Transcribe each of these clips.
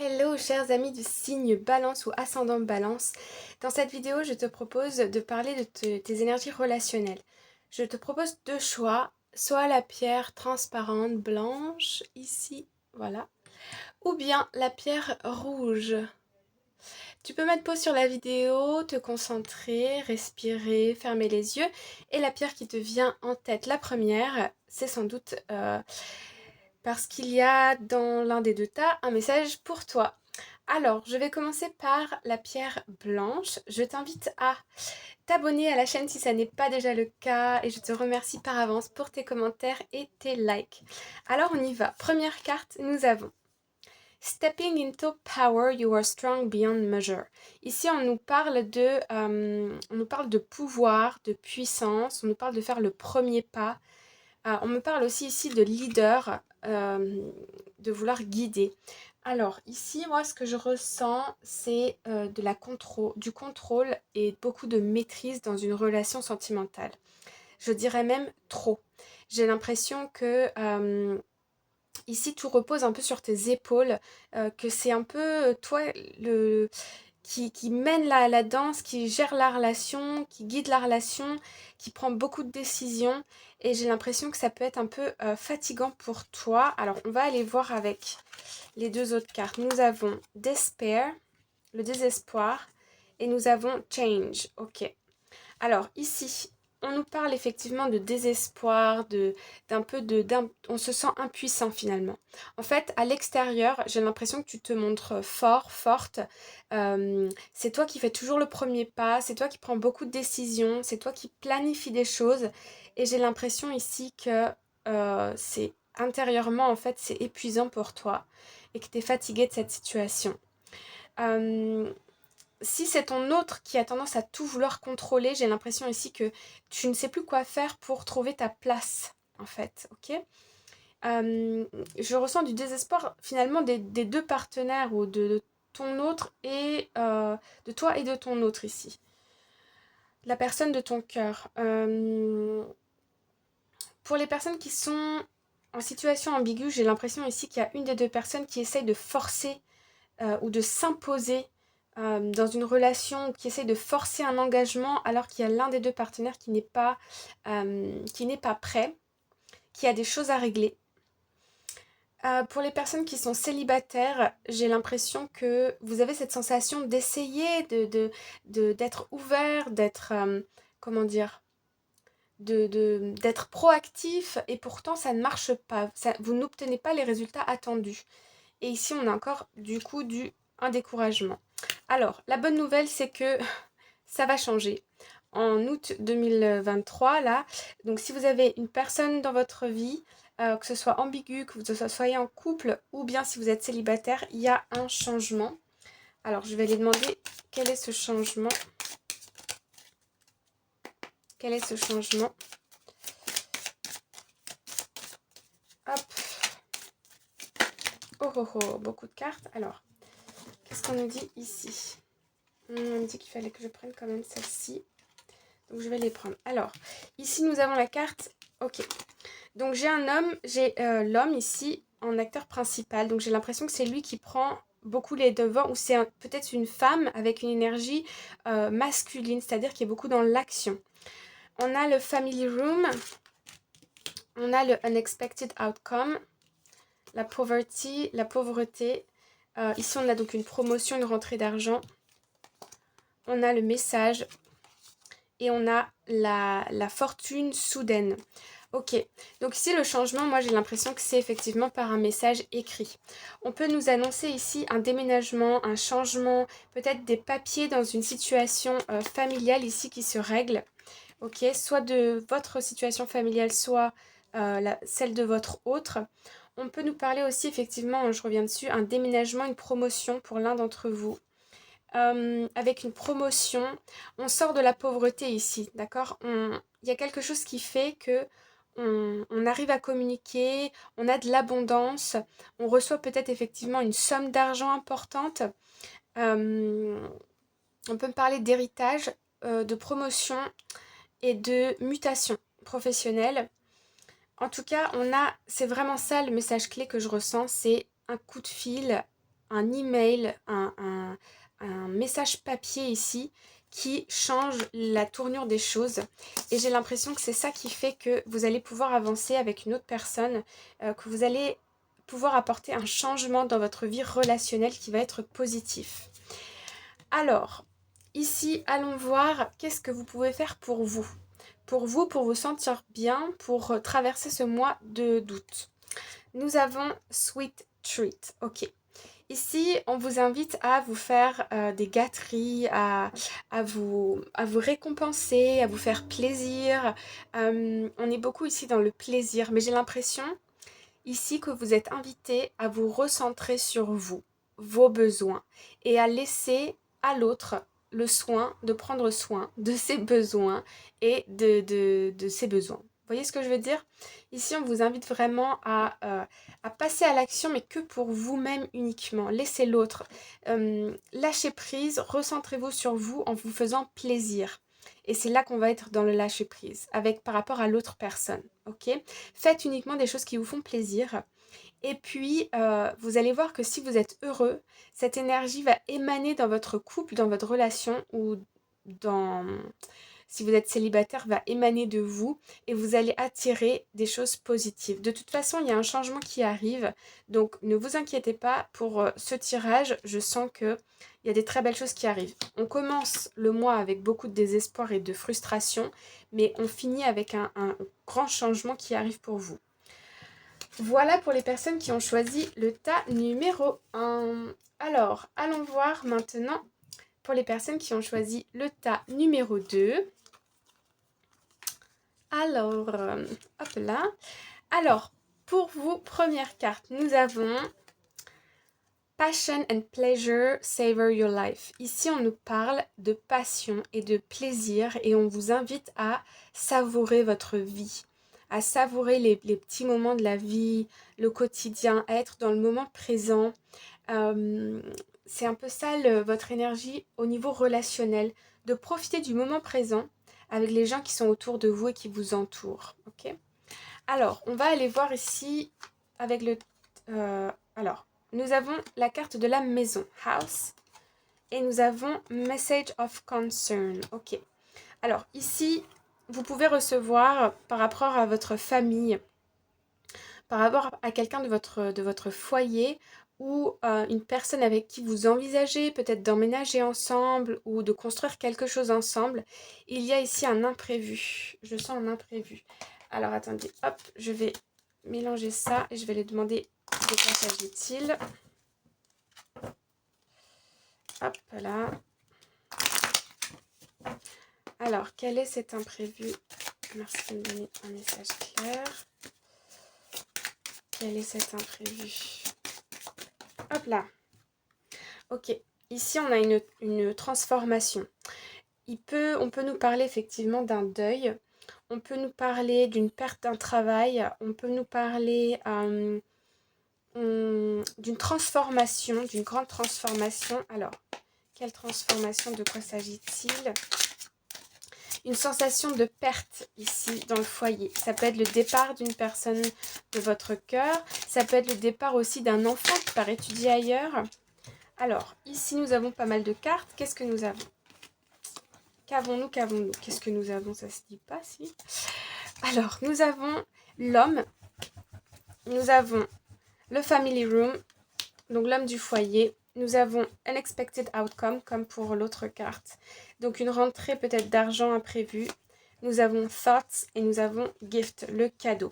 Hello chers amis du signe Balance ou ascendant Balance. Dans cette vidéo, je te propose de parler de tes énergies relationnelles. Je te propose deux choix, soit la pierre transparente blanche, ici, voilà, ou bien la pierre rouge. Tu peux mettre pause sur la vidéo, te concentrer, respirer, fermer les yeux, et la pierre qui te vient en tête, la première, c'est sans doute parce qu'il y a dans l'un des deux tas un message pour toi. Alors, je vais commencer par la pierre blanche. Je t'invite à t'abonner à la chaîne si ça n'est pas déjà le cas et je te remercie par avance pour tes commentaires et tes likes. Alors, on y va. Première carte, nous avons Stepping into power, you are strong beyond measure. Ici, on nous parle de pouvoir, de puissance, on nous parle de faire le premier pas. On me parle aussi ici de leader, de vouloir guider. Alors ici, moi, ce que je ressens, c'est du contrôle et beaucoup de maîtrise dans une relation sentimentale. Je dirais même trop. J'ai l'impression que ici, tout repose un peu sur tes épaules, que c'est un peu toi qui mène la danse, qui gère la relation, qui guide la relation, qui prend beaucoup de décisions. Et j'ai l'impression que ça peut être un peu fatigant pour toi. Alors, on va aller voir avec les deux autres cartes. Nous avons Despair, le désespoir, et nous avons Change. Ok. Alors, ici, on nous parle effectivement de désespoir, on se sent impuissant finalement. En fait, à l'extérieur, j'ai l'impression que tu te montres fort, forte. C'est toi qui fais toujours le premier pas, c'est toi qui prends beaucoup de décisions, c'est toi qui planifie des choses. Et j'ai l'impression ici que c'est intérieurement, en fait, c'est épuisant pour toi et que tu es fatigué de cette situation. Euh, Si c'est ton autre qui a tendance à tout vouloir contrôler, j'ai l'impression ici que tu ne sais plus quoi faire pour trouver ta place, en fait, ok. Je ressens du désespoir finalement des deux partenaires ou de ton autre et de toi et de ton autre ici. La personne de ton cœur. Pour les personnes qui sont en situation ambiguë, j'ai l'impression ici qu'il y a une des deux personnes qui essaye de forcer ou de s'imposer dans une relation, qui essaie de forcer un engagement alors qu'il y a l'un des deux partenaires qui n'est pas prêt, qui a des choses à régler. Pour les personnes qui sont célibataires, j'ai l'impression que vous avez cette sensation d'essayer d'être ouvert, d'être, comment dire, d'être proactif et pourtant ça ne marche pas. Vous n'obtenez pas les résultats attendus. Et ici, on a encore du coup un découragement. Alors, la bonne nouvelle, c'est que ça va changer. En août 2023, là, donc si vous avez une personne dans votre vie, que ce soit ambigu, que vous soyez en couple, ou bien si vous êtes célibataire, il y a un changement. Alors, je vais aller demander quel est ce changement. Quel est ce changement? Hop. Oh oh oh, beaucoup de cartes. Alors, qu'est-ce qu'on nous dit ici? On me dit qu'il fallait que je prenne quand même celle-ci. Donc je vais les prendre. Alors, ici nous avons la carte. Ok. Donc j'ai un homme, j'ai l'homme ici en acteur principal. Donc j'ai l'impression que c'est lui qui prend beaucoup les devants ou c'est peut-être une femme avec une énergie masculine, c'est-à-dire qui est beaucoup dans l'action. On a le family room, on a le unexpected outcome, la poverty, la pauvreté. Ici on a donc une promotion, une rentrée d'argent. On a le message et on a la fortune soudaine. Ok, donc ici le changement, moi j'ai l'impression que c'est effectivement par un message écrit. On peut nous annoncer ici un déménagement, un changement, peut-être des papiers dans une situation familiale ici qui se règle. Ok, soit de votre situation familiale, soit celle de votre autre. On peut nous parler aussi effectivement, je reviens dessus, un déménagement, une promotion pour l'un d'entre vous. Avec une promotion, on sort de la pauvreté ici, d'accord. Il y a quelque chose qui fait que on arrive à communiquer, on a de l'abondance, on reçoit peut-être effectivement une somme d'argent importante. Euh, on peut me parler d'héritage, de promotion et de mutation professionnelle. En tout cas, c'est vraiment ça le message clé que je ressens, c'est un coup de fil, un email, un message papier ici qui change la tournure des choses. Et j'ai l'impression que c'est ça qui fait que vous allez pouvoir avancer avec une autre personne, que vous allez pouvoir apporter un changement dans votre vie relationnelle qui va être positif. Alors, ici, allons voir qu'est-ce que vous pouvez faire pour vous. Pour vous sentir bien, pour traverser ce mois d'août. Nous avons Sweet Treat, ok. Ici, on vous invite à vous faire des gâteries, à vous récompenser, à vous faire plaisir. On est beaucoup ici dans le plaisir, mais j'ai l'impression ici que vous êtes invité à vous recentrer sur vous, vos besoins, et à laisser à l'autre le soin de prendre soin de ses besoins et de ses besoins. Vous voyez ce que je veux dire? Ici, on vous invite vraiment à passer à l'action, mais que pour vous-même uniquement. Laissez l'autre. Lâchez prise, recentrez-vous sur vous en vous faisant plaisir. Et c'est là qu'on va être dans le lâcher prise, avec par rapport à l'autre personne, ok? Faites uniquement des choses qui vous font plaisir. Et puis, vous allez voir que si vous êtes heureux, cette énergie va émaner dans votre couple, dans votre relation ou dans... Si vous êtes célibataire, va émaner de vous et vous allez attirer des choses positives. De toute façon, il y a un changement qui arrive, donc ne vous inquiétez pas pour ce tirage. Je sens qu'il y a des très belles choses qui arrivent. On commence le mois avec beaucoup de désespoir et de frustration, mais on finit avec un grand changement qui arrive pour vous. Voilà pour les personnes qui ont choisi le tas numéro 1. Alors, allons voir maintenant pour les personnes qui ont choisi le tas numéro 2. Alors, hop là. Alors, pour vous, première carte, nous avons Passion and Pleasure, Savor Your Life. Ici, on nous parle de passion et de plaisir et on vous invite à savourer votre vie, à savourer les petits moments de la vie, le quotidien, à être dans le moment présent. C'est un peu ça votre énergie au niveau relationnel, de profiter du moment présent avec les gens qui sont autour de vous et qui vous entourent. Ok. Alors, on va aller voir ici avec le... alors, nous avons la carte de la maison, House, et nous avons Message of Concern. Ok. Alors, ici, vous pouvez recevoir par rapport à votre famille, par rapport à quelqu'un de votre foyer ou une personne avec qui vous envisagez peut-être d'emménager ensemble ou de construire quelque chose ensemble. Il y a ici un imprévu. Je sens un imprévu. Alors, attendez, hop, je vais mélanger ça et je vais les demander de quoi s'agit-il. Hop là. Alors, quel est cet imprévu? Merci de me donner un message clair. Quel est cet imprévu? Hop là. Ok. Ici, on a une transformation. On peut nous parler effectivement d'un deuil. On peut nous parler d'une perte d'un travail. On peut nous parler d'une transformation, d'une grande transformation. Alors, quelle transformation? De quoi s'agit-il? Une sensation de perte ici dans le foyer. Ça peut être le départ d'une personne de votre cœur. Ça peut être le départ aussi d'un enfant qui part étudier ailleurs. Alors, ici nous avons pas mal de cartes. Qu'est-ce que nous avons? Qu'avons-nous? Qu'est-ce que nous avons? Ça se dit pas, si. Alors, nous avons l'homme. Nous avons le family room. Donc, l'homme du foyer. Nous avons unexpected outcome, comme pour l'autre carte. Donc, une rentrée peut-être d'argent imprévue. Nous avons thoughts et nous avons gift, le cadeau.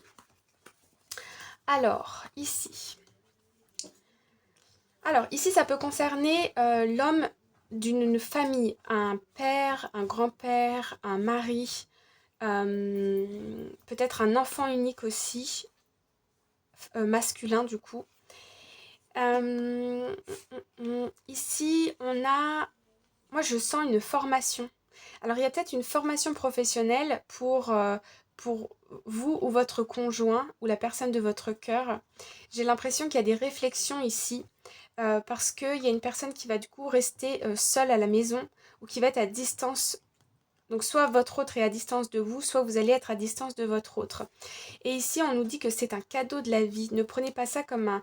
Alors, ici, ça peut concerner l'homme d'une famille, un père, un grand-père, un mari, peut-être un enfant unique aussi, masculin du coup. Ici, moi je sens une formation. Alors il y a peut-être une formation professionnelle pour vous ou votre conjoint ou la personne de votre cœur. J'ai l'impression qu'il y a des réflexions ici parce qu'il y a une personne qui va du coup rester seule à la maison ou qui va être à distance Donc soit votre autre est à distance de vous, soit vous allez être à distance de votre autre. Et ici, on nous dit que c'est un cadeau de la vie. Ne prenez pas ça comme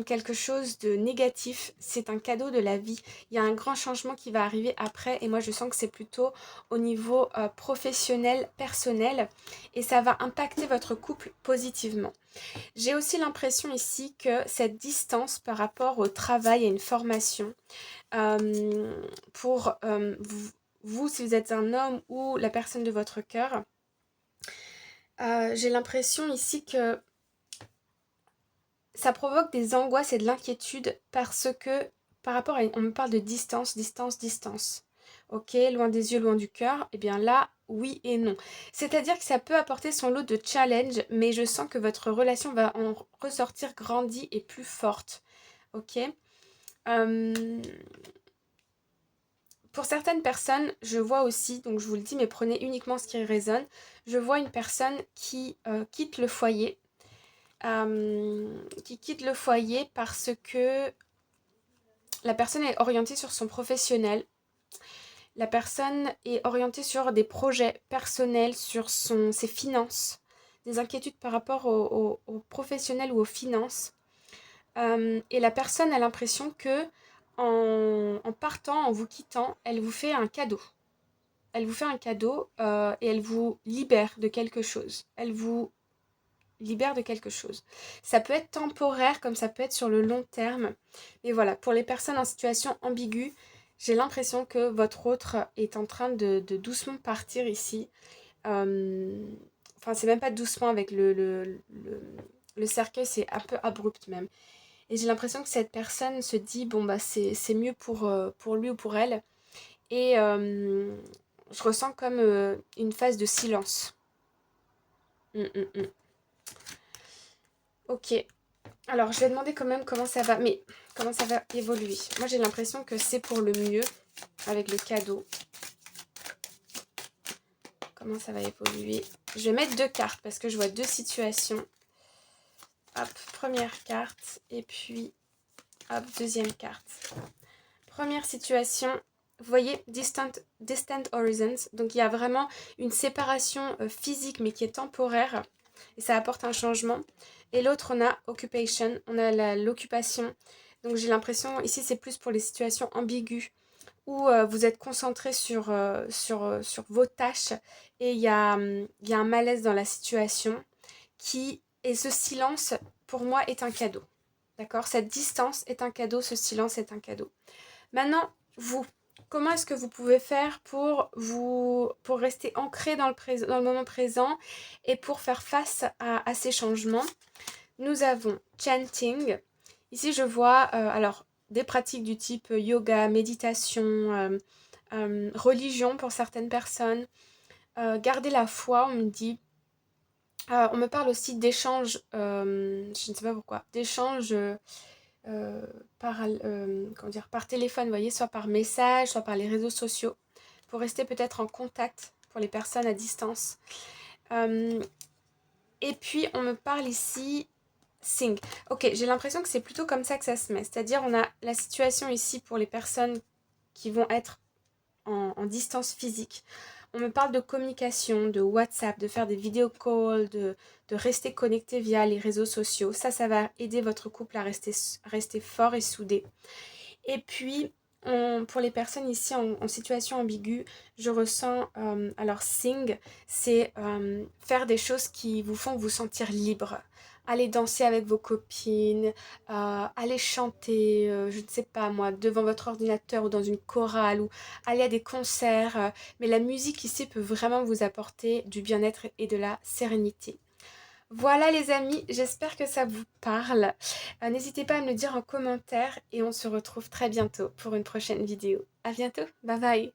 quelque chose de négatif. C'est un cadeau de la vie. Il y a un grand changement qui va arriver après. Et moi, je sens que c'est plutôt au niveau professionnel, personnel. Et ça va impacter votre couple positivement. J'ai aussi l'impression ici que cette distance par rapport au travail et une formation, pour vous, si vous êtes un homme ou la personne de votre cœur, j'ai l'impression ici que ça provoque des angoisses et de l'inquiétude parce que par rapport à... On me parle de distance, distance, distance. Ok, loin des yeux, loin du cœur. Eh bien là, oui et non. C'est-à-dire que ça peut apporter son lot de challenge, mais je sens que votre relation va en ressortir grandie et plus forte. Ok. Pour certaines personnes, je vois aussi, donc je vous le dis, mais prenez uniquement ce qui résonne, je vois une personne qui quitte le foyer, parce que la personne est orientée sur son professionnel, la personne est orientée sur des projets personnels, sur ses finances, des inquiétudes par rapport au professionnel ou aux finances. Et la personne a l'impression que en partant, en vous quittant, elle vous fait un cadeau. Elle vous fait un cadeau et elle vous libère de quelque chose. Elle vous libère de quelque chose. Ça peut être temporaire comme ça peut être sur le long terme. Mais voilà, pour les personnes en situation ambiguë, j'ai l'impression que votre autre est en train de doucement partir ici. Enfin, c'est même pas doucement avec le cercueil, c'est un peu abrupt même. Et j'ai l'impression que cette personne se dit, bon bah c'est mieux pour lui ou pour elle. Et je ressens comme une phase de silence. Mm. Ok. Alors, je vais demander quand même comment ça va. Mais comment ça va évoluer. Moi, j'ai l'impression que c'est pour le mieux avec le cadeau. Comment ça va évoluer. Je vais mettre 2 cartes parce que je vois 2 situations. Hop, première carte. Et puis, hop, deuxième carte. Première situation. Vous voyez, distant horizons. Donc, il y a vraiment une séparation physique, mais qui est temporaire. Et ça apporte un changement. Et l'autre, on a occupation. On a l'occupation. Donc, j'ai l'impression, ici, c'est plus pour les situations ambiguës où vous êtes concentré sur vos tâches. Et il y a un malaise dans la situation et ce silence, pour moi, est un cadeau. D'accord? Cette distance est un cadeau, ce silence est un cadeau. Maintenant, vous, comment est-ce que vous pouvez faire pour rester ancré dans le moment présent et pour faire face à ces changements? Nous avons chanting. Ici, je vois alors des pratiques du type yoga, méditation, religion pour certaines personnes. Garder la foi, on me dit. On me parle aussi d'échanges, je ne sais pas pourquoi, d'échanges par téléphone, vous voyez, soit par message, soit par les réseaux sociaux, pour rester peut-être en contact pour les personnes à distance. Et puis, on me parle ici, sing. Ok, j'ai l'impression que c'est plutôt comme ça que ça se met. C'est-à-dire, on a la situation ici pour les personnes qui vont être en distance physique. On me parle de communication, de WhatsApp, de faire des vidéo calls, de rester connecté via les réseaux sociaux. Ça va aider votre couple à rester fort et soudé. Et puis, pour les personnes ici en situation ambiguë, je ressens, alors sing, c'est faire des choses qui vous font vous sentir libre. Aller danser avec vos copines, aller chanter, je ne sais pas moi, devant votre ordinateur ou dans une chorale, ou aller à des concerts. Mais la musique ici peut vraiment vous apporter du bien-être et de la sérénité. Voilà les amis, j'espère que ça vous parle. N'hésitez pas à me le dire en commentaire et on se retrouve très bientôt pour une prochaine vidéo. À bientôt, bye bye.